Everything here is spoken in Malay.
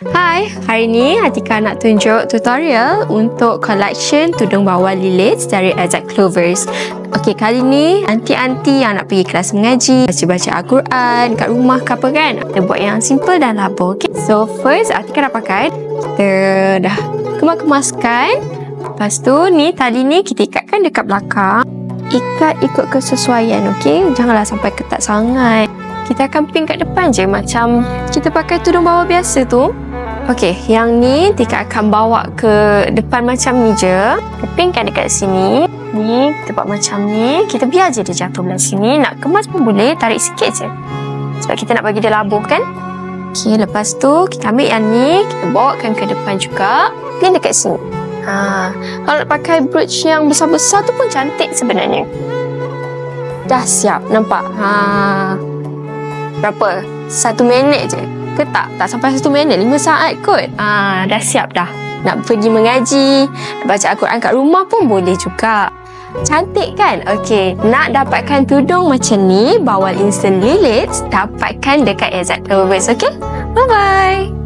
Hai, hari ni Atika nak tunjuk tutorial untuk collection tudung bawal lilit dari Exact Clovers. Okey, kali ni anti-anti yang nak pergi kelas mengaji, baca-baca Al-Quran kat rumah ke apa kan, kita buat yang simple dan labur. Okay? So first Atika dah pakai, kita dah kemas-kemaskan. Lepas tu ni tali ni kita ikatkan dekat belakang, ikat ikut kesesuaian. Okey, janganlah sampai ketat sangat. Kita akan pin kat depan je macam kita pakai tudung bawal biasa tu. Okey, yang ni Tika akan bawa ke depan macam ni je. Kita pinkan dekat sini. Ni kita buat macam ni. Kita biar je dia jatuh belah sini. Nak kemas pun boleh, tarik sikit je. Sebab kita nak bagi dia labur kan. Okey, lepas tu kita ambil yang ni, kita bawakan ke depan juga. Pin dekat sini. Kalau nak pakai brooch yang besar-besar tu pun cantik sebenarnya. Dah siap, nampak? Berapa? 1 minit je. Ke tak? Tak sampai 1 minit, 5 saat kot. Dah siap dah. Nak pergi mengaji, nak baca Al-Quran kat rumah pun boleh juga. Cantik kan? Okey, nak dapatkan tudung macam ni, bawal instant lilit, dapatkan dekat Exact Clovers. Okey? Bye-bye.